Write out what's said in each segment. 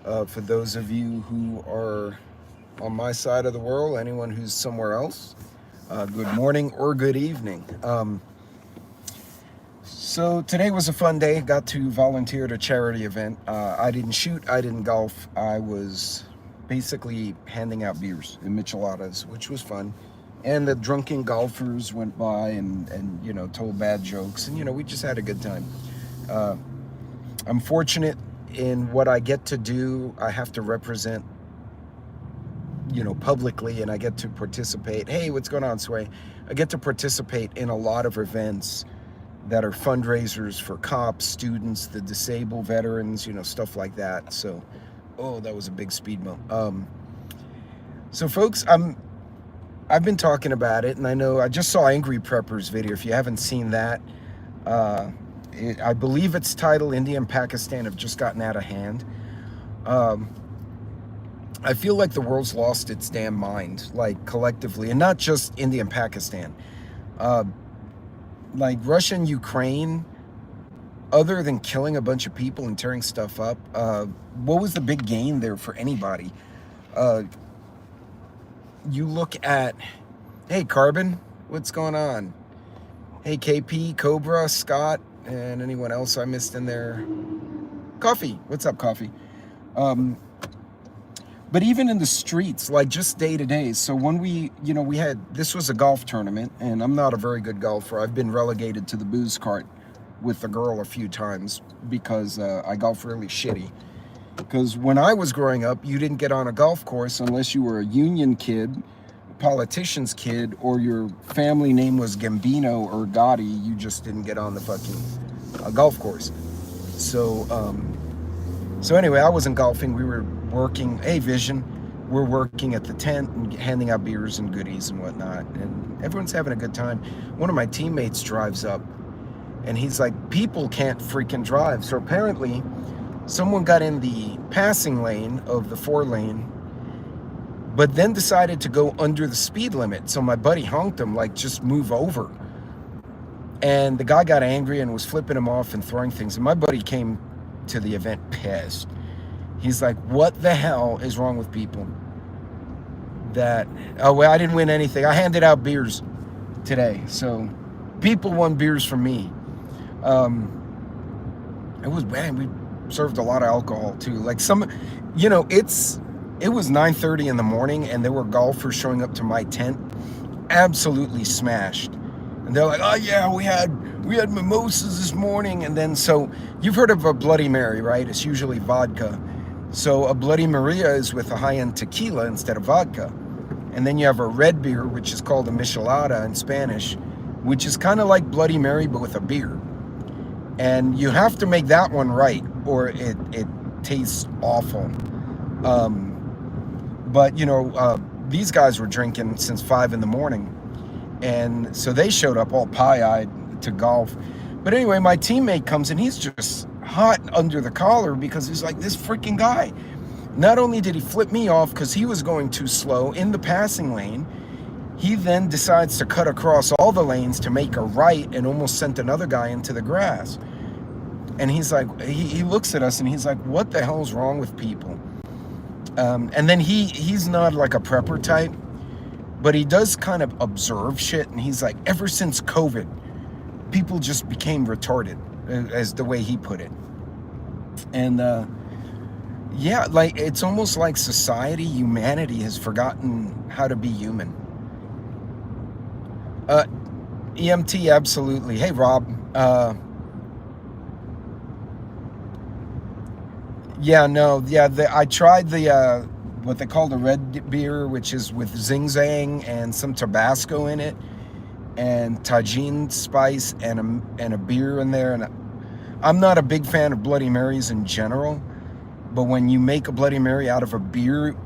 For those of you who are on my side of the world, anyone who's somewhere else, good morning or good evening. So today was a fun day. Got to volunteer at a charity event. I didn't shoot, I didn't golf. I was basically handing out beers and micheladas, which was fun. And the drunken golfers went by and you know, told bad jokes, and you know, we just had a good time. I'm fortunate in what I get to do. I have to represent, you know, publicly, and I get to participate. Hey, what's going on, Sway? I get to participate in a lot of events that are fundraisers for cops, students, the disabled, veterans, you know, stuff like that. So, oh, that was a big speed bump. So folks, I've been talking about it, and I know I just saw Angry Prepper's video. If you haven't seen that, I believe it's titled India and Pakistan Have Just Gotten Out of Hand. I feel like the world's lost its damn mind, like collectively, and not just India and Pakistan. Like Russia and Ukraine, other than killing a bunch of people and tearing stuff up, what was the big gain there for anybody? You look at, hey, Carbon, what's going on? Hey, KP, Cobra, Scott, and anyone else I missed in there? Coffee, what's up, Coffee? But even in the streets, like just day to day. So when we, you know, this was a golf tournament, and I'm not a very good golfer. I've been relegated to the booze cart with the girl a few times because I golf really shitty. Because when I was growing up, you didn't get on a golf course unless you were a union kid, a politician's kid, or your family name was Gambino or Gotti. You just didn't get on the fucking golf course. So, so anyway, I wasn't golfing. We were working. Hey, Vision, we're working at the tent and handing out beers and goodies and whatnot, and everyone's having a good time. One of my teammates drives up, and he's like, "People can't freaking drive." So apparently, someone got in the passing lane of the 4-lane, but then decided to go under the speed limit. So my buddy honked him, like, just move over. And the guy got angry and was flipping him off and throwing things. And my buddy came to the event pissed. He's like, what the hell is wrong with people? That, oh, well, I didn't win anything. I handed out beers today. So people won beers from me. It was, man, we served a lot of alcohol too. Like some, you know, it was 9:30 in the morning, and there were golfers showing up to my tent, absolutely smashed. And they're like, oh yeah, we had mimosas this morning. And then, so you've heard of a Bloody Mary, right? It's usually vodka. So a Bloody Maria is with a high-end tequila instead of vodka. And then you have a red beer, which is called a michelada in Spanish, which is kind of like Bloody Mary, but with a beer. And you have to make that one right, or it tastes awful. But, you know, these guys were drinking since 5 in the morning. And so they showed up all pie-eyed to golf. But anyway, my teammate comes and he's just hot under the collar because he's like, this freaking guy. Not only did he flip me off because he was going too slow in the passing lane, he then decides to cut across all the lanes to make a right and almost sent another guy into the grass. And he's like, he looks at us and he's like, what the hell is wrong with people? And then he's not like a prepper type, but he does kind of observe shit. And he's like, ever since COVID, people just became retarded, as the way he put it. And yeah, like it's almost like humanity has forgotten how to be human. EMT, absolutely. Hey, Rob. Yeah, no, yeah, I tried the, what they call the red beer, which is with Zing Zang and some Tabasco in it, and Tajin spice and a beer in there. And I'm not a big fan of Bloody Marys in general, but when you make a Bloody Mary out of a beer,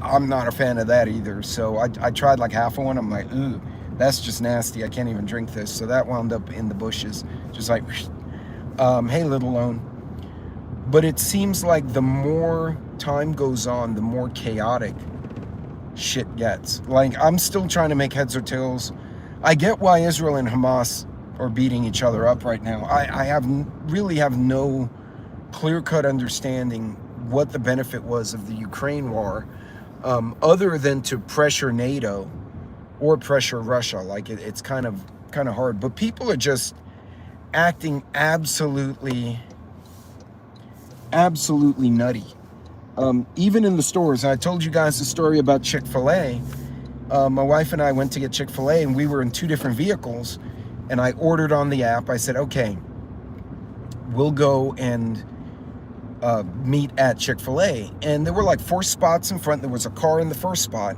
I'm not a fan of that either. So I tried like half of one. I'm like, ooh, that's just nasty. I can't even drink this. So that wound up in the bushes, just like, hey, Little Lone. But it seems like the more time goes on, the more chaotic shit gets. Like, I'm still trying to make heads or tails. I get why Israel and Hamas are beating each other up right now. I really have no clear-cut understanding what the benefit was of the Ukraine war, other than to pressure NATO or pressure Russia. Like it's kind of hard, but people are just acting absolutely nutty. Even in the stores. I told you guys the story about Chick-fil-A. My wife and I went to get Chick-fil-A, and we were in 2 different vehicles, and I ordered on the app. I said, okay, we'll go and meet at Chick-fil-A. And there were like 4 spots in front. There was a car in the first spot,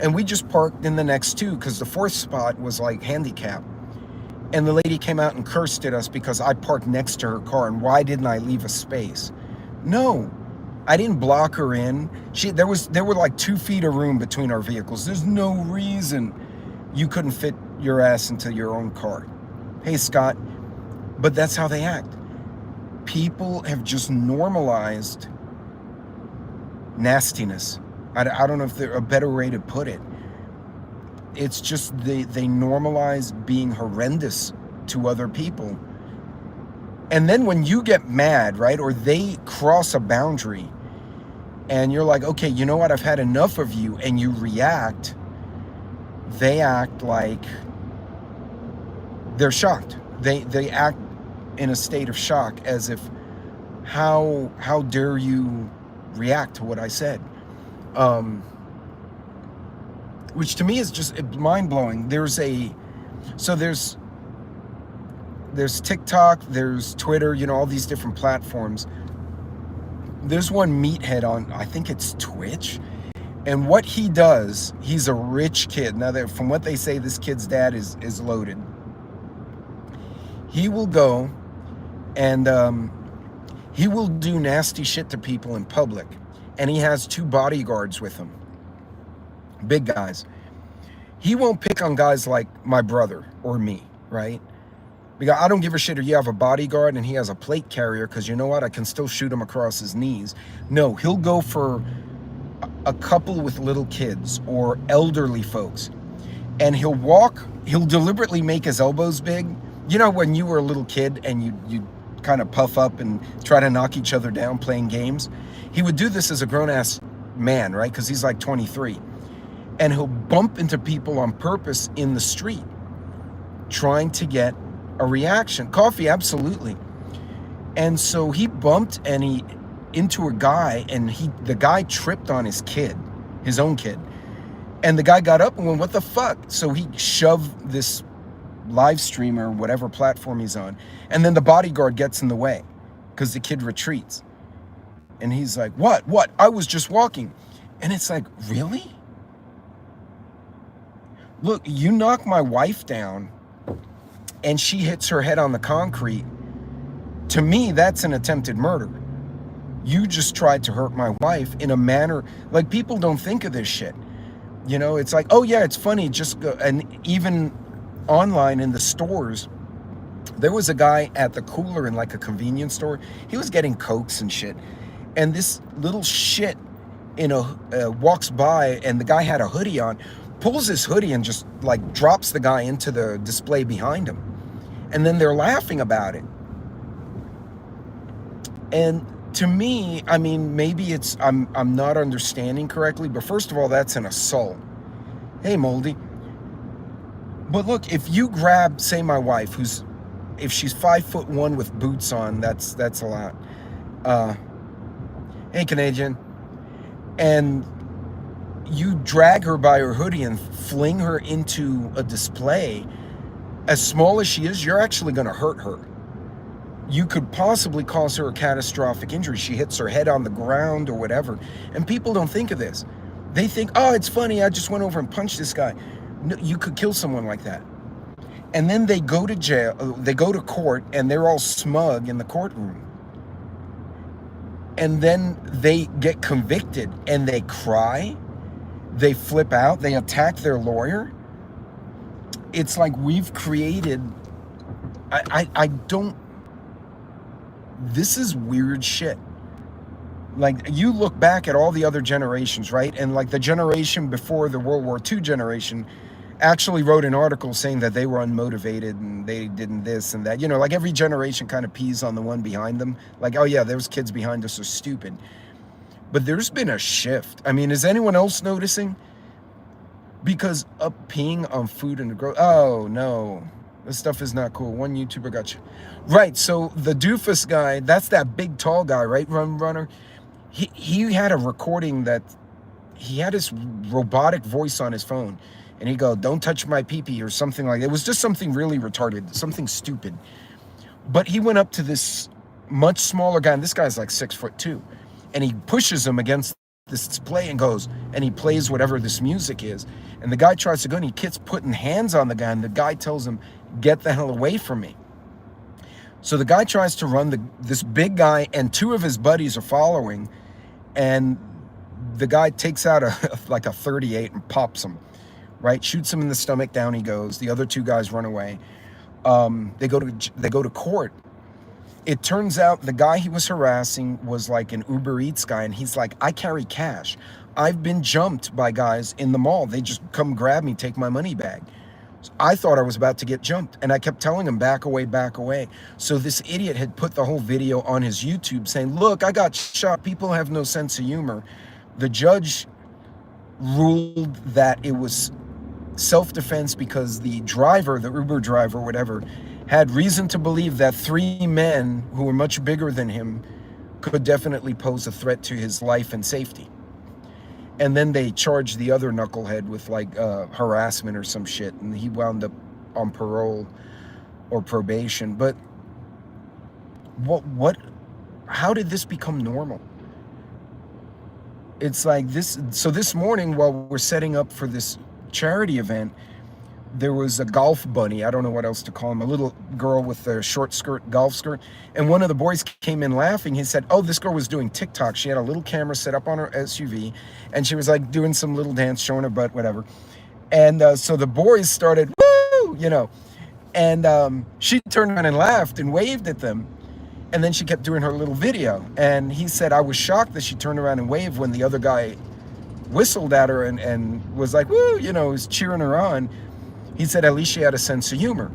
and we just parked in the next 2 because the 4th spot was like handicapped. And the lady came out and cursed at us because I parked next to her car, and why didn't I leave a space? No, I didn't block her in. There were like 2 feet of room between our vehicles. There's no reason you couldn't fit your ass into your own car. Hey, Scott, but that's how they act. People have just normalized nastiness. I don't know if there's a better way to put it. It's just they normalize being horrendous to other people. And then when you get mad, right, or they cross a boundary, and you're like, okay, you know what, I've had enough of you, and you react, they act like they're shocked. They act in a state of shock, as if, how dare you react to what I said? Which to me is just mind-blowing. There's TikTok, there's Twitter, you know, all these different platforms. There's one meathead on, I think it's Twitch, and what he does, he's a rich kid. Now, from what they say, this kid's dad is loaded. He will go and he will do nasty shit to people in public, and he has 2 bodyguards with him, big guys. He won't pick on guys like my brother or me, right? Because I don't give a shit if you have a bodyguard and he has a plate carrier, because you know what? I can still shoot him across his knees. No, he'll go for a couple with little kids or elderly folks. And he'll deliberately make his elbows big. You know when you were a little kid and you kind of puff up and try to knock each other down playing games? He would do this as a grown-ass man, right? Because he's like 23. And he'll bump into people on purpose in the street, trying to get a reaction. Coffee, absolutely. And so he bumped into a guy, and the guy tripped on his kid, his own kid. And the guy got up and went, what the fuck? So he shoved this live streamer, whatever platform he's on, and then the bodyguard gets in the way because the kid retreats. And he's like, what? I was just walking. And it's like, really? Look, you knock my wife down and she hits her head on the concrete. To me, that's an attempted murder. You just tried to hurt my wife in a manner, like, people don't think of this shit. You know, it's like, oh yeah, it's funny, just go. And even online in the stores, there was a guy at the cooler in like a convenience store. He was getting Cokes and shit. And this little shit walks by, and the guy had a hoodie on, pulls his hoodie and just like drops the guy into the display behind him. And then they're laughing about it. And to me, I mean, maybe I'm not understanding correctly, but first of all, that's an assault. Hey, Moldy. But look, if you grab, say, my wife, if she's 5'1" with boots on, that's a lot. Hey, Canadian. And you drag her by her hoodie and fling her into a display, as small as she is, you're actually going to hurt her. You could possibly cause her a catastrophic injury. She hits her head on the ground or whatever. And people don't think of this. They think, oh, it's funny, I just went over and punched this guy. No, you could kill someone like that. And then they go to jail, they go to court, and they're all smug in the courtroom. And then they get convicted, and they cry, they flip out, they attack their lawyer. It's like we've created, I don't, this is weird shit. Like, you look back at all the other generations, right? And like the generation before the World War II generation actually wrote an article saying that they were unmotivated and they didn't this and that. You know, like every generation kind of pees on the one behind them. Like, oh yeah, those kids behind us are stupid. But there's been a shift. I mean, is anyone else noticing? Because up peeing on food in the oh no, this stuff is not cool. One YouTuber got you. Right, so the doofus guy, that's that big tall guy, right? Runner. He had a recording that he had his robotic voice on his phone, and he go, "Don't touch my pee-pee," or something like that. It was just something really retarded, something stupid. But he went up to this much smaller guy, and this guy's like 6'2", and he pushes him against this display and goes, and he plays whatever this music is. And the guy tries to go, and he keeps putting hands on the guy, and the guy tells him, "Get the hell away from me." So the guy tries to run, this big guy and two of his buddies are following, and the guy takes out like a 38 and pops him, right? Shoots him in the stomach, down he goes. The other two guys run away. They go to court. It turns out the guy he was harassing was like an Uber Eats guy, and he's like, "I carry cash. I've been jumped by guys in the mall. They just come grab me, take my money bag." So I thought I was about to get jumped, and I kept telling him, "Back away, back away." So this idiot had put the whole video on his YouTube saying, "Look, I got shot. People have no sense of humor." The judge ruled that it was self-defense because the driver, the Uber driver, whatever, had reason to believe that three men who were much bigger than him could definitely pose a threat to his life and safety. And then they charged the other knucklehead with like harassment or some shit, and he wound up on parole or probation. But how did this become normal? It's like this. So this morning, while we're setting up for this charity event, there was a golf bunny, I don't know what else to call him, a little girl with a short skirt, golf skirt, and one of the boys came in laughing. He said, "Oh, this girl was doing TikTok. She had a little camera set up on her SUV, and she was like doing some little dance, showing her butt, whatever." And so the boys started, "Woo!" and she turned around and laughed and waved at them, and then she kept doing her little video. And he said, "I was shocked that she turned around and waved when the other guy whistled at her and was like, woo, was cheering her on." He said, "At least she had a sense of humor."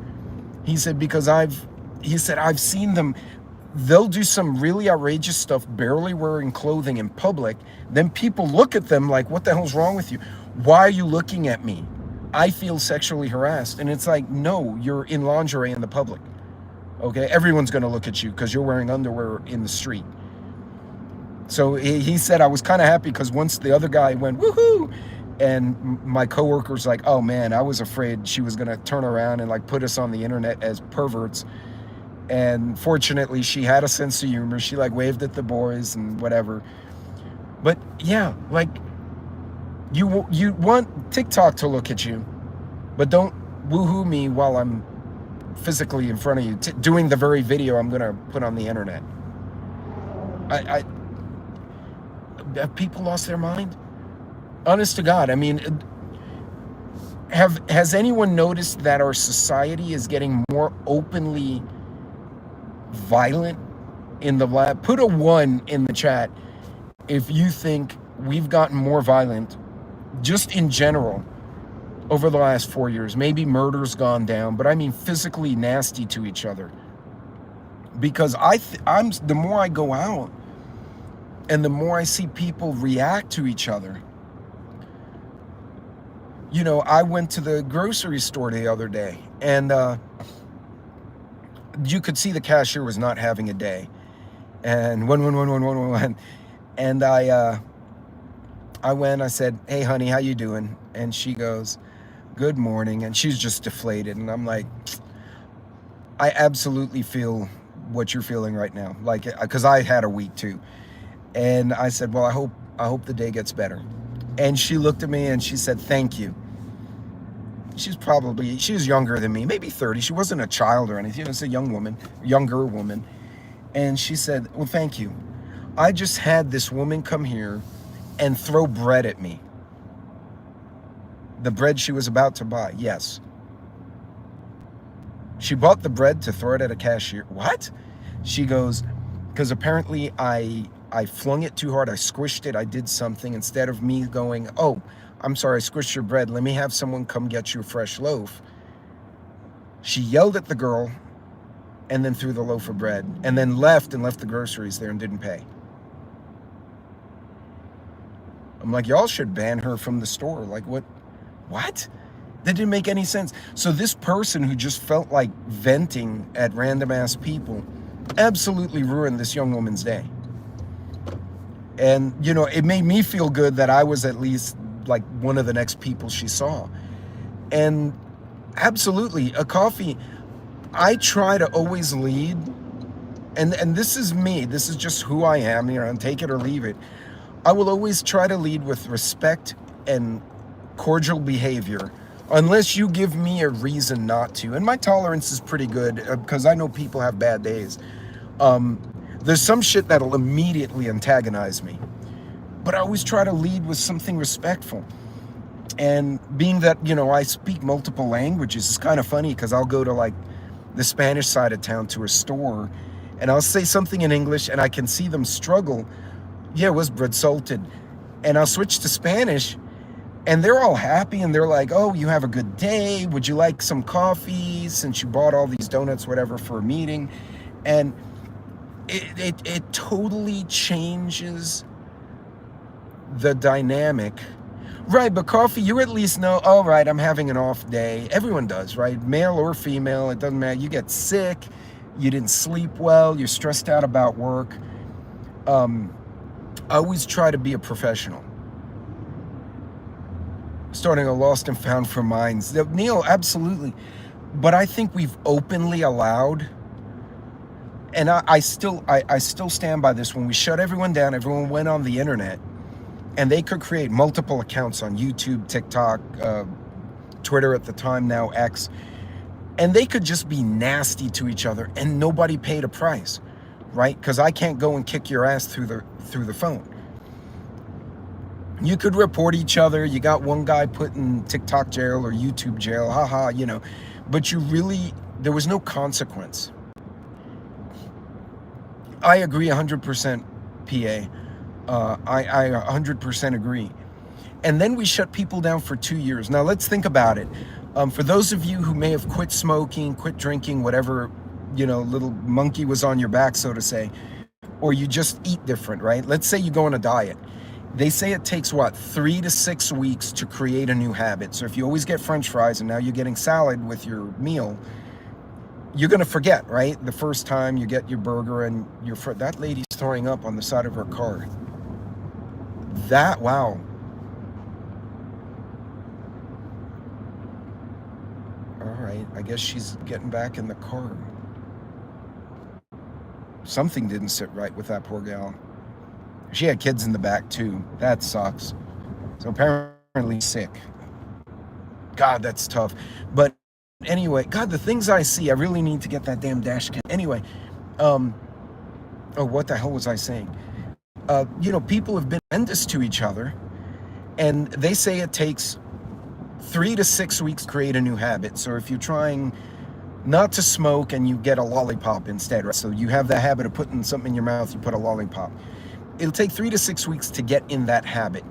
He said, because I've seen them, they'll do some really outrageous stuff, barely wearing clothing in public. Then people look at them like, "What the hell's wrong with you? Why are you looking at me? I feel sexually harassed." And it's like, no, you're in lingerie in the public. Okay, everyone's gonna look at you because you're wearing underwear in the street. So he said, "I was kind of happy because once the other guy went, woohoo," and my coworker's like, "Oh man, I was afraid she was going to turn around and like put us on the internet as perverts." And fortunately, she had a sense of humor. She like waved at the boys and whatever. But yeah, like you want TikTok to look at you, but don't woohoo me while I'm physically in front of you, doing the very video I'm going to put on the internet. Have people lost their mind? Honest to God, I mean, has anyone noticed that our society is getting more openly violent in the lab? Put a 1 in the chat if you think we've gotten more violent just in general over the last 4 years. Maybe murder's gone down, but I mean physically nasty to each other. Because I'm the more I go out and the more I see people react to each other. I went to the grocery store the other day, and you could see the cashier was not having a day. And 1111111, and I went. I said, "Hey, honey, how you doing?" And she goes, "Good morning." And she's just deflated, and I'm like, I absolutely feel what you're feeling right now, like, because I had a week too. And I said, "Well, I hope the day gets better." And she looked at me and she said, "Thank you." She was younger than me, maybe 30. She wasn't a child or anything. It was a younger woman. And she said, "Well, thank you. I just had this woman come here and throw bread at me." The bread she was about to buy, yes. She bought the bread to throw it at a cashier. What? She goes, because apparently I flung it too hard. I squished it. I did something. Instead of me going, "Oh, I'm sorry, I squished your bread. Let me have someone come get you a fresh loaf." She yelled at the girl and then threw the loaf of bread and then left the groceries there and didn't pay. I'm like, y'all should ban her from the store. Like, what? That didn't make any sense. So this person who just felt like venting at random ass people absolutely ruined this young woman's day. And, you know, it made me feel good that I was at least like one of the next people she saw. And absolutely, a coffee, I try to always lead, and this is me, this is just who I am, you know, and take it or leave it. I will always try to lead with respect and cordial behavior, unless you give me a reason not to. And my tolerance is pretty good, because I know people have bad days. There's some shit that'll immediately antagonize me, but I always try to lead with something respectful. And being that, you know, I speak multiple languages, it's kind of funny because I'll go to like the Spanish side of town to a store and I'll say something in English and I can see them struggle. Yeah, it was bread salted. And I'll switch to Spanish and they're all happy and they're like, oh, you have a good day. Would you like some coffee since you bought all these donuts, whatever, for a meeting? And it totally changes the dynamic. Right, but coffee, you at least know, all right, I'm having an off day. Everyone does, right? Male or female, it doesn't matter. You get sick, you didn't sleep well, you're stressed out about work. I always try to be a professional. Starting a lost and found for minds. Neil, absolutely. But I think we've openly allowed, and I still stand by this, when we shut everyone down, everyone went on the internet, and they could create multiple accounts on YouTube, TikTok, Twitter at the time, now X, and they could just be nasty to each other and nobody paid a price, right? Because I can't go and kick your ass through the phone. You could report each other. You got one guy put in TikTok jail or YouTube jail, haha, you know, but there was no consequence. I agree 100%, PA. I 100% agree. And then we shut people down for 2 years. Now let's think about it. For those of you who may have quit smoking, quit drinking, whatever, you know, little monkey was on your back, so to say, or you just eat different, right? Let's say you go on a diet. They say it takes, what, 3 to 6 weeks to create a new habit. So if you always get French fries and now you're getting salad with your meal, you're going to forget, right? The first time you get your burger and that lady's throwing up on the side of her car. Wow. All right, I guess she's getting back in the car. Something didn't sit right with that poor gal. She had kids in the back too. That sucks. So apparently sick. God, that's tough. But anyway, God, the things I see, I really need to get that damn dash cam. Anyway, oh, what the hell was I saying? You know, people have been tremendous to each other, and they say it takes 3 to 6 weeks to create a new habit. So if you're trying not to smoke and you get a lollipop instead, right? So you have the habit of putting something in your mouth, you put a lollipop. It'll take 3 to 6 weeks to get in that habit.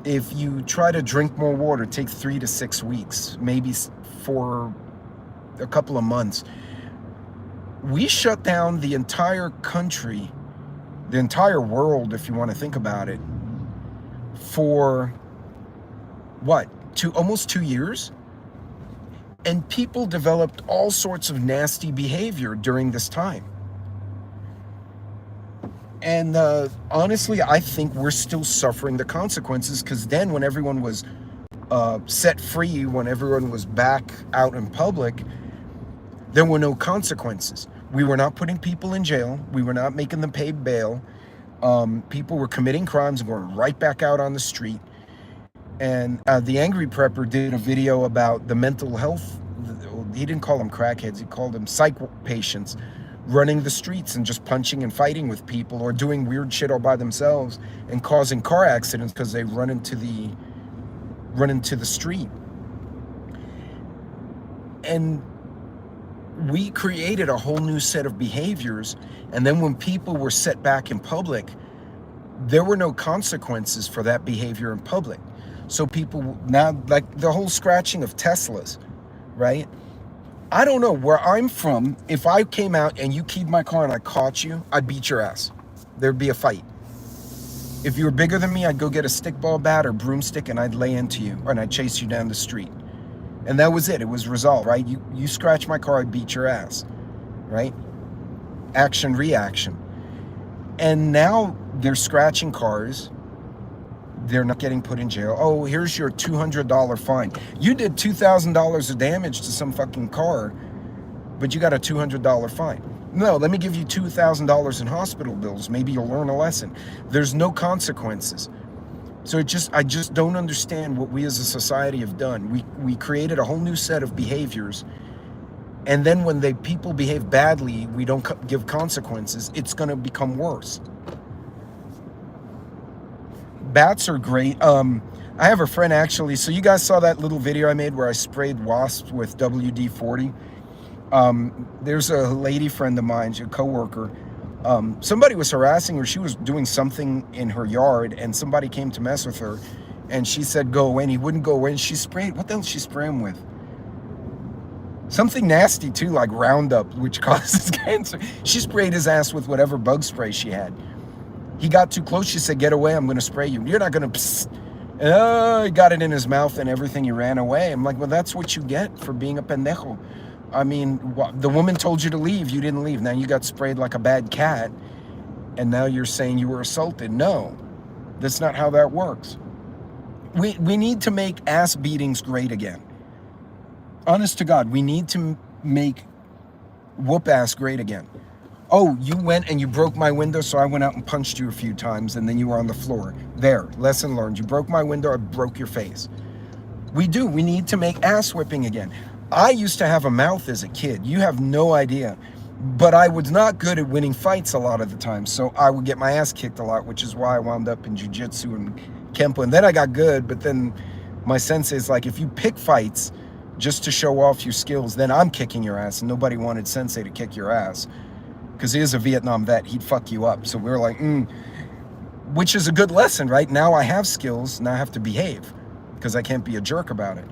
If you try to drink more water, it takes 3 to 6 weeks, maybe for a couple of months. We shut down the entire country, the entire world, if you want to think about it, for what, almost 2 years? And people developed all sorts of nasty behavior during this time. And honestly, I think we're still suffering the consequences, because then when everyone was set free, when everyone was back out in public, there were no consequences. We were not putting people in jail. We were not making them pay bail. People were committing crimes and going right back out on the street. And the Angry Prepper did a video about the mental health. He didn't call them crackheads. He called them psych patients running the streets and just punching and fighting with people, or doing weird shit all by themselves and causing car accidents because they run into the street. And we created a whole new set of behaviors, and then when people were set back in public, there were no consequences for that behavior in public. So people now, like the whole scratching of Teslas, right? I don't know, where I'm from, if I came out and you keyed my car and I caught you, I'd beat your ass. There'd be a fight. If you were bigger than me, I'd go get a stickball bat or broomstick and I'd lay into you, and I'd chase you down the street. And that was it. It was resolved, right? You scratch my car, I'd beat your ass, right? Action, reaction. And now they're scratching cars. They're not getting put in jail. Oh, here's your $200 fine. You did $2,000 of damage to some fucking car, but you got a $200 fine. No, let me give you $2,000 in hospital bills. Maybe you'll learn a lesson. There's no consequences. So I just don't understand what we as a society have done. We created a whole new set of behaviors, and then when people behave badly, we don't give consequences. It's going to become worse. Bats are great. I have a friend actually. So you guys saw that little video I made where I sprayed wasps with WD-40. There's a lady friend of mine, a coworker. Somebody was harassing her. She was doing something in her yard, and somebody came to mess with her, and she said go away, and he wouldn't go away, and she sprayed, what the hell did she spray him with? Something nasty too, like Roundup, which causes cancer. She sprayed his ass with whatever bug spray she had. He got too close. She said, get away, I'm going to spray you. You're not going to, he got it in his mouth and everything. He ran away. I'm like, well, that's what you get for being a pendejo. I mean, the woman told you to leave. You didn't leave. Now you got sprayed like a bad cat, and now you're saying you were assaulted. No, that's not how that works. We need to make ass beatings great again. Honest to God, we need to make whoop ass great again. Oh, you went and you broke my window, so I went out and punched you a few times, and then you were on the floor. There, lesson learned. You broke my window, I broke your face. We need to make ass whipping again. I used to have a mouth as a kid. You have no idea. But I was not good at winning fights a lot of the time, so I would get my ass kicked a lot, which is why I wound up in jiu-jitsu and kempo. And then I got good, but then my sensei's like, if you pick fights just to show off your skills, then I'm kicking your ass. And nobody wanted sensei to kick your ass, because he is a Vietnam vet. He'd fuck you up. So we were like, which is a good lesson, right? Now I have skills, now I have to behave, because I can't be a jerk about it.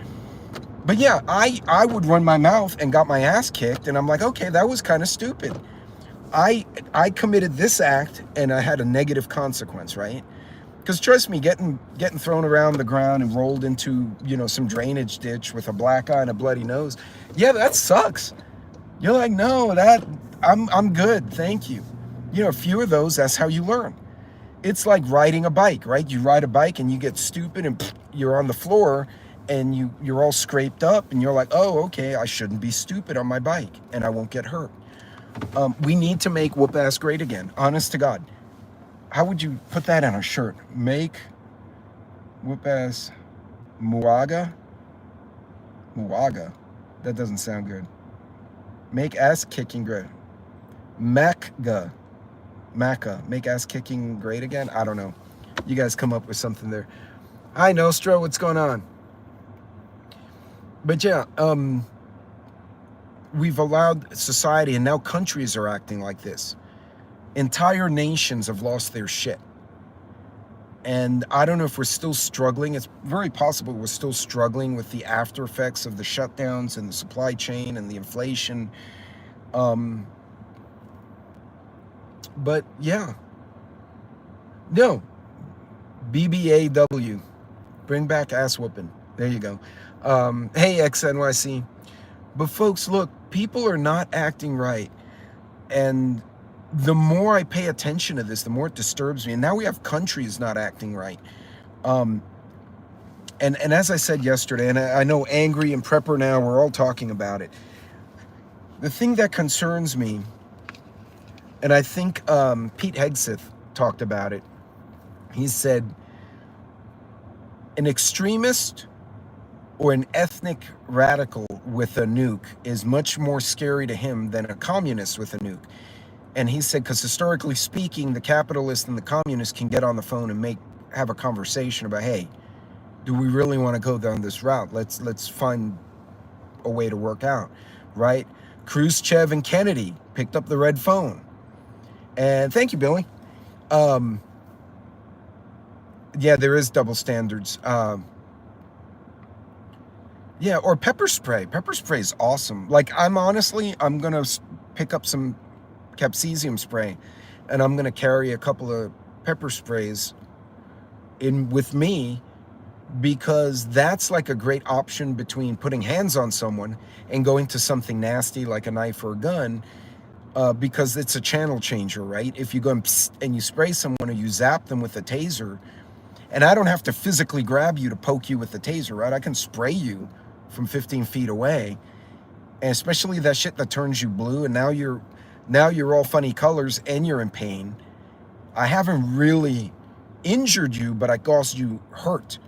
But yeah, I would run my mouth and got my ass kicked, and I'm like, okay, that was kind of stupid. I committed this act, and I had a negative consequence, right? Because trust me, getting thrown around the ground and rolled into, some drainage ditch with a black eye and a bloody nose, yeah, that sucks. You're like, no, I'm good, thank you. A few of those, that's how you learn. It's like riding a bike, right? You ride a bike and you get stupid and you're on the floor, and you're all scraped up, and you're like, oh, okay, I shouldn't be stupid on my bike, and I won't get hurt. We need to make whoop ass great again. Honest to God. How would you put that on a shirt? Make whoop ass muaga? Muaga. That doesn't sound good. Make ass kicking great. Macga. Make ass kicking great again? I don't know. You guys come up with something there. Hi, Nostro. What's going on? But yeah, we've allowed society, and now countries are acting like this. Entire nations have lost their shit. And I don't know if we're still struggling. It's very possible we're still struggling with the after effects of the shutdowns and the supply chain and the inflation. But yeah. No. BBAW. Bring back ass whooping. There you go. Hey, XNYC. But folks, look, people are not acting right. And the more I pay attention to this, the more it disturbs me. And now we have countries not acting right. And as I said yesterday, and I know Angry and Prepper now, we're all talking about it. The thing that concerns me, and I think Pete Hegseth talked about it. He said, an extremist or an ethnic radical with a nuke is much more scary to him than a communist with a nuke. And he said, because historically speaking, the capitalist and the communist can get on the phone and have a conversation about, hey, do we really want to go down this route? Let's find a way to work out, right? Khrushchev and Kennedy picked up the red phone. And thank you, Billy. Yeah, there is double standards. Yeah, or pepper spray. Pepper spray is awesome. Like, I'm going to pick up some capsaicin spray, and I'm going to carry a couple of pepper sprays with me, because that's like a great option between putting hands on someone and going to something nasty like a knife or a gun, because it's a channel changer, right? If you go and you spray someone or you zap them with a taser, and I don't have to physically grab you to poke you with the taser, right? I can spray you from 15 feet away, and especially that shit that turns you blue, and now you're all funny colors and you're in pain. I haven't really injured you, but I caused you hurt.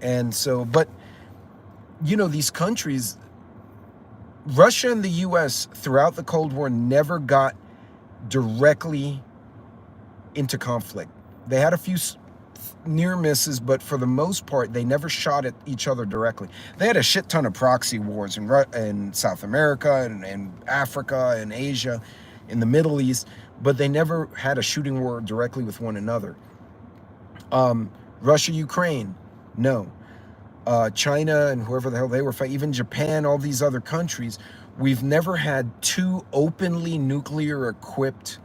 And so, but you know, these countries, Russia and the US throughout the Cold War never got directly into conflict. They had a few near misses, but for the most part, they never shot at each other directly. They had a shit ton of proxy wars in South America and Africa and Asia, in the Middle East, but they never had a shooting war directly with one another. Russia, Ukraine, no. China and whoever the hell they were fighting, even Japan, all these other countries, we've never had two openly nuclear equipped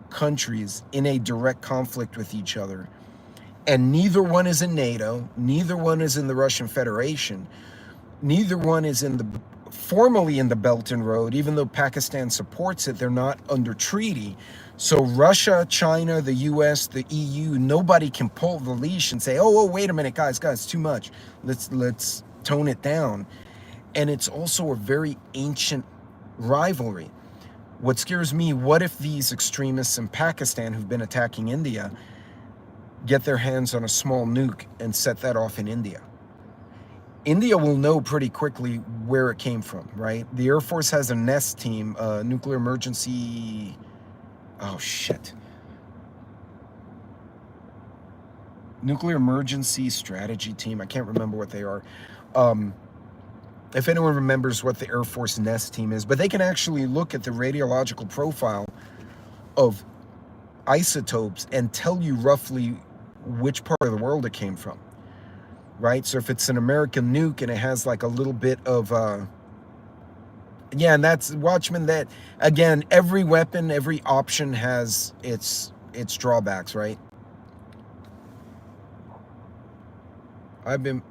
countries in a direct conflict with each other. And neither one is in NATO, neither one is in the Russian Federation, neither one is formally in the Belt and Road, even though Pakistan supports it, they're not under treaty. So Russia, China, the US, the EU, nobody can pull the leash and say, oh, wait a minute, guys, too much. Let's tone it down. And it's also a very ancient rivalry. What scares me, what if these extremists in Pakistan who've been attacking India get their hands on a small nuke and set that off in India? India will know pretty quickly where it came from, right? The Air Force has a NEST team, nuclear emergency, nuclear emergency strategy team. I can't remember what they are. If anyone remembers what the Air Force NEST team is, but they can actually look at the radiological profile of isotopes and tell you roughly which part of the world it came from, right? So if it's an American nuke and it has like a little bit of, and that's Watchmen. That again, every weapon, every option has its drawbacks, right? I've been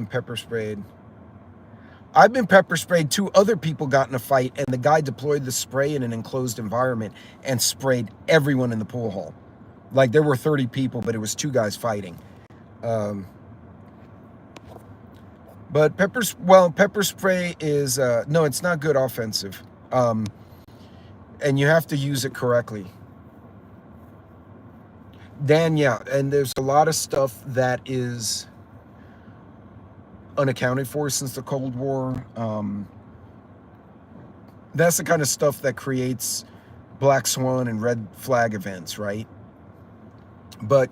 pepper sprayed. I've been pepper sprayed. Two other people got in a fight, and the guy deployed the spray in an enclosed environment and sprayed everyone in the pool hall. Like there were 30 people, but it was two guys fighting. But pepper spray is, no, it's not good offensive. And you have to use it correctly. Dan, yeah, and there's a lot of stuff that is unaccounted for since the Cold War. That's the kind of stuff that creates black swan and red flag events, right? But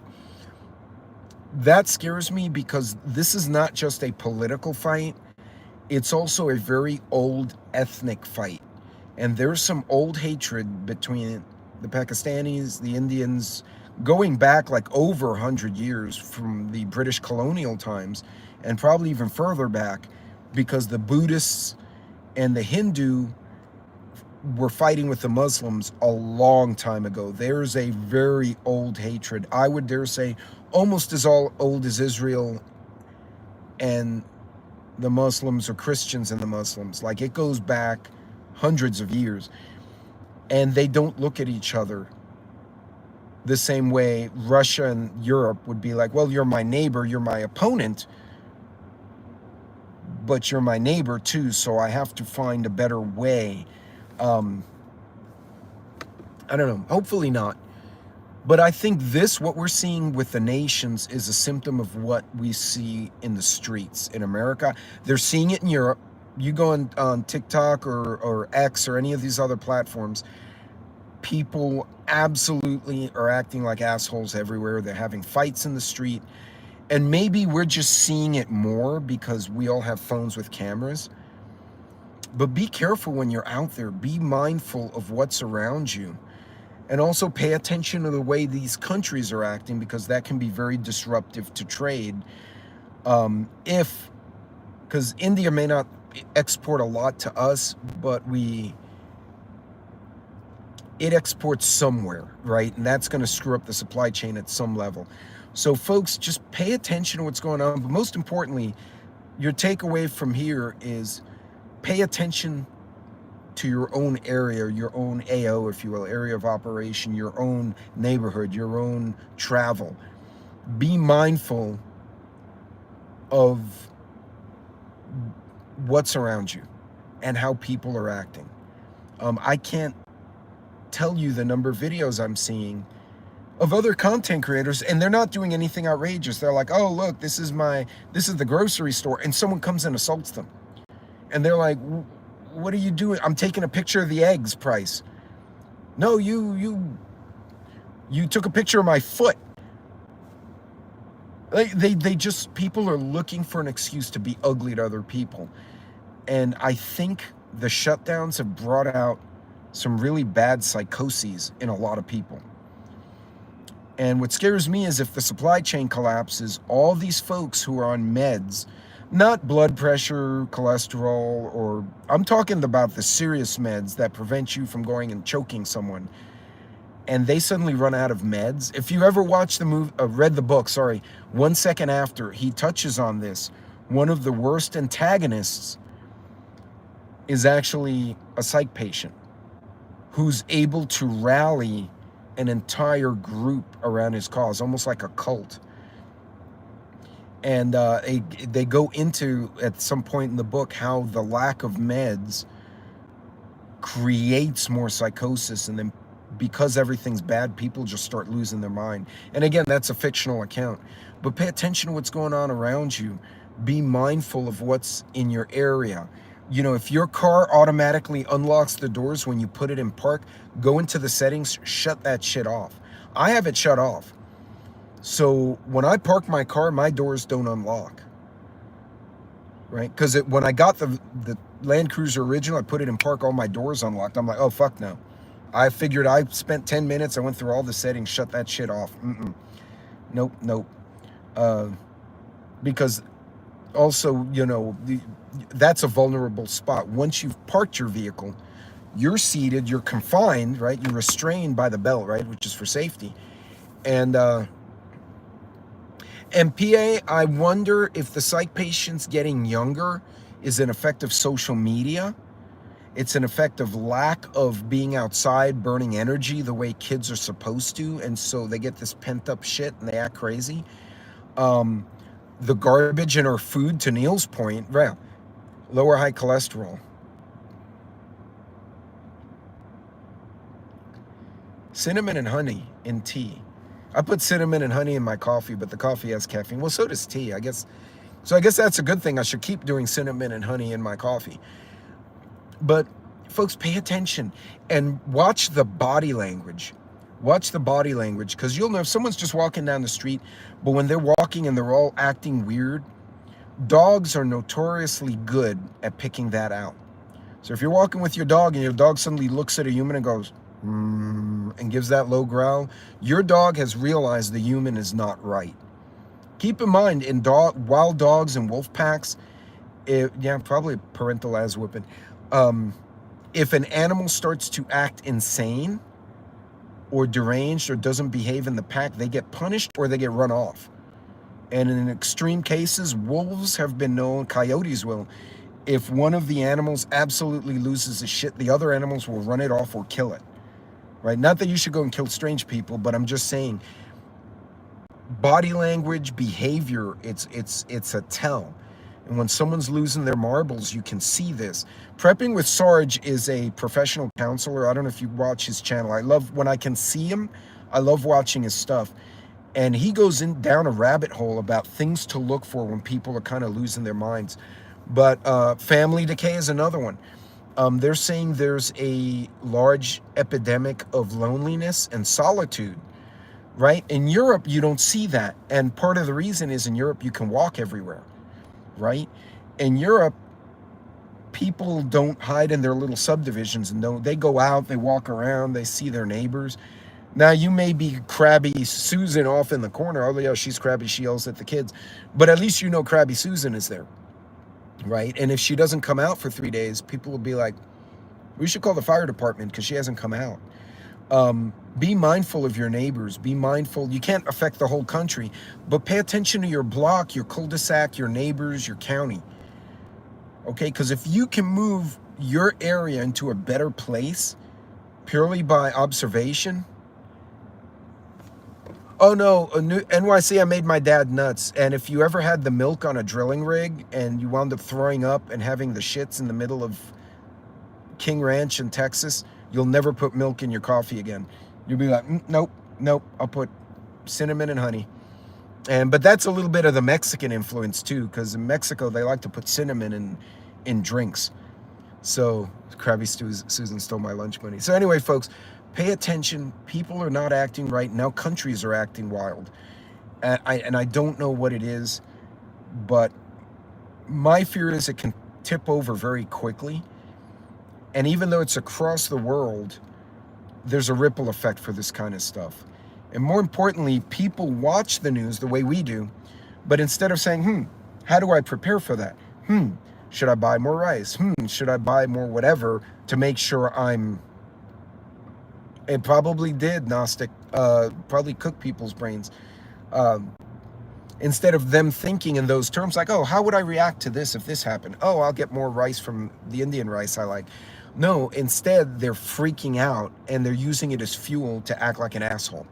that scares me because this is not just a political fight, it's also a very old ethnic fight. And there's some old hatred between the Pakistanis, the Indians, going back like over 100 years from the British colonial times, and probably even further back, because the Buddhists and the Hindu were fighting with the Muslims a long time ago. There's a very old hatred. I would dare say almost as old as Israel and the Muslims, or Christians and the Muslims. Like it goes back hundreds of years. And they don't look at each other the same way Russia and Europe would be like, well, you're my neighbor, you're my opponent, but you're my neighbor too, so I have to find a better way. I don't know, hopefully not. But I think what we're seeing with the nations is a symptom of what we see in the streets in America. They're seeing it in Europe. You go on TikTok or X or any of these other platforms, people absolutely are acting like assholes everywhere. They're having fights in the street. And maybe we're just seeing it more because we all have phones with cameras. But be careful when you're out there. Be mindful of what's around you. And also pay attention to the way these countries are acting, because that can be very disruptive to trade. Because India may not export a lot to us, but it exports somewhere, right? And that's going to screw up the supply chain at some level. So folks, just pay attention to what's going on. But most importantly, your takeaway from here is pay attention to your own area, your own AO, if you will, area of operation, your own neighborhood, your own travel. Be mindful of what's around you and how people are acting. I can't tell you the number of videos I'm seeing of other content creators, and they're not doing anything outrageous. They're like, oh, look, this is the grocery store, and someone comes and assaults them. And they're like, what are you doing? I'm taking a picture of the eggs price. No, you took a picture of my foot. They just, people are looking for an excuse to be ugly to other people. And I think the shutdowns have brought out some really bad psychoses in a lot of people. And what scares me is if the supply chain collapses, all these folks who are on meds, not blood pressure, cholesterol, or I'm talking about the serious meds that prevent you from going and choking someone, and they suddenly run out of meds. If you ever watched the movie, read the book, 1 second after, he touches on this. One of the worst antagonists is actually a psych patient who's able to rally an entire group around his cause, almost like a cult. And they go into, at some point in the book, how the lack of meds creates more psychosis, and then because everything's bad, people just start losing their mind. And again, that's a fictional account, but pay attention to what's going on around you. Be mindful of what's in your area. You know, if your car automatically unlocks the doors when you put it in park, go into the settings, shut that shit off. I have it shut off. So when I park my car, my doors don't unlock, right? Because when I got the Land Cruiser original, I put it in park, all my doors unlocked. I'm like, oh, fuck no. I figured I spent 10 minutes, I went through all the settings, shut that shit off. Nope. Because also, you know, that's a vulnerable spot. Once you've parked your vehicle, you're seated, you're confined, right? You're restrained by the belt, right? Which is for safety. And PA, I wonder if the psych patients getting younger is an effect of social media. It's an effect of lack of being outside, burning energy the way kids are supposed to. And so they get this pent up shit and they act crazy. The garbage in our food, to Neil's point, right? Lower high cholesterol. Cinnamon and honey in tea. I put cinnamon and honey in my coffee, but the coffee has caffeine. Well, so does tea, I guess. So I guess that's a good thing. I should keep doing cinnamon and honey in my coffee. But folks, pay attention and watch the body language. Watch the body language, because you'll know if someone's just walking down the street, but when they're walking and they're all acting weird, dogs are notoriously good at picking that out. So if you're walking with your dog and your dog suddenly looks at a human and goes, and gives that low growl, your dog has realized the human is not right. Keep in mind, in wild dogs and wolf packs, probably parental ass whipping. If an animal starts to act insane or deranged or doesn't behave in the pack, they get punished or they get run off. And in extreme cases, wolves have been known, coyotes will, if one of the animals absolutely loses his shit, the other animals will run it off or kill it. Right? Not that you should go and kill strange people, but I'm just saying, body language, behavior, it's a tell. And when someone's losing their marbles, you can see this. Prepping with Sarge is a professional counselor. I don't know if you watch his channel. I love, when I can see him, I love watching his stuff. And he goes down a rabbit hole about things to look for when people are kind of losing their minds. But family decay is another one. They're saying there's a large epidemic of loneliness and solitude, right? In Europe, you don't see that. And part of the reason is in Europe, you can walk everywhere, right? In Europe, people don't hide in their little subdivisions, and they go out, they walk around, they see their neighbors. Now, you may be crabby Susan off in the corner. Oh, yeah, she's crabby, she yells at the kids. But at least you know crabby Susan is there, right? And if she doesn't come out for 3 days, people will be like, we should call the fire department because she hasn't come out. Be mindful of your neighbors. Be mindful. You can't affect the whole country, but pay attention to your block, your cul-de-sac, your neighbors, your county. Okay, because if you can move your area into a better place purely by observation. Oh no, NYC, I made my dad nuts. And if you ever had the milk on a drilling rig and you wound up throwing up and having the shits in the middle of King Ranch in Texas, you'll never put milk in your coffee again. You'll be like, nope, I'll put cinnamon and honey. But that's a little bit of the Mexican influence too, because in Mexico they like to put cinnamon in drinks. So Krabby Susan stole my lunch money. So anyway, folks, pay attention. People are not acting right now. Countries are acting wild, and I don't know what it is, but my fear is it can tip over very quickly. And even though it's across the world, there's a ripple effect for this kind of stuff. And more importantly, people watch the news the way we do, but instead of saying, how do I prepare for that? Should I buy more rice? Should I buy more whatever to make sure it probably did, Gnostic, probably cook people's brains. Instead of them thinking in those terms like, oh, how would I react to this if this happened? Oh, I'll get more rice from the Indian rice I like. No, instead they're freaking out and they're using it as fuel to act like an asshole.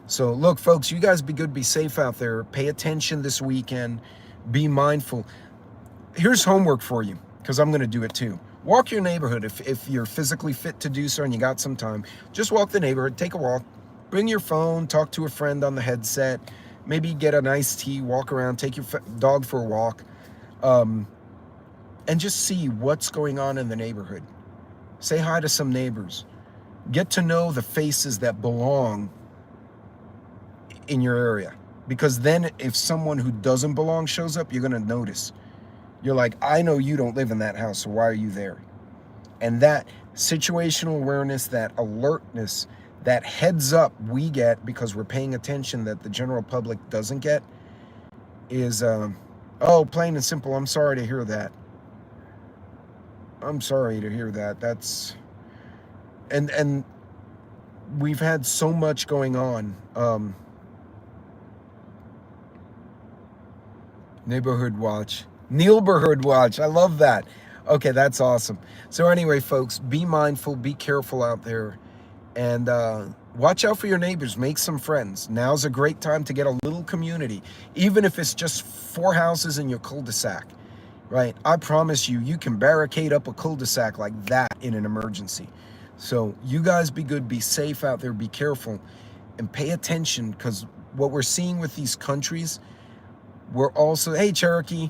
So look, folks, you guys be good, be safe out there. Pay attention this weekend. Be mindful. Here's homework for you, because I'm going to do it too. Walk your neighborhood if you're physically fit to do so and you got some time. Just walk the neighborhood, take a walk, bring your phone, talk to a friend on the headset, maybe get an iced tea, walk around, take your dog for a walk, and just see what's going on in the neighborhood. Say hi to some neighbors. Get to know the faces that belong in your area. Because then if someone who doesn't belong shows up, you're going to notice. You're like, I know you don't live in that house, so why are you there? And that situational awareness, that alertness, that heads up we get because we're paying attention that the general public doesn't get is, oh, plain and simple, I'm sorry to hear that. I'm sorry to hear that. That's, and we've had so much going on. Neighborhood watch. Neighborhood watch. I love that. Okay, that's awesome. So anyway, folks, be mindful, be careful out there, and watch out for your neighbors. Make some friends. Now's a great time to get a little community, even if it's just 4 houses in your cul-de-sac, right? I promise you, you can barricade up a cul-de-sac like that in an emergency. So you guys be good, be safe out there, be careful, and pay attention, because what we're seeing with these countries, we're also, hey, Cherokee,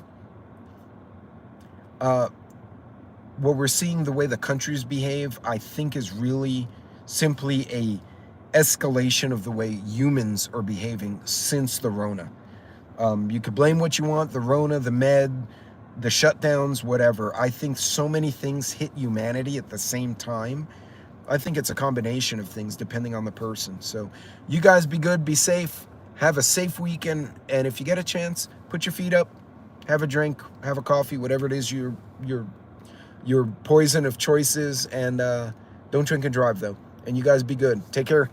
what we're seeing, the way the countries behave, I think is really simply a escalation of the way humans are behaving since the Rona. You could blame what you want, the Rona, the med, the shutdowns, whatever. I think so many things hit humanity at the same time. I think it's a combination of things depending on the person. So you guys be good, be safe, have a safe weekend, and if you get a chance, put your feet up, have a drink, have a coffee, whatever it is your poison of choice is, and don't drink and drive though. And you guys be good. Take care.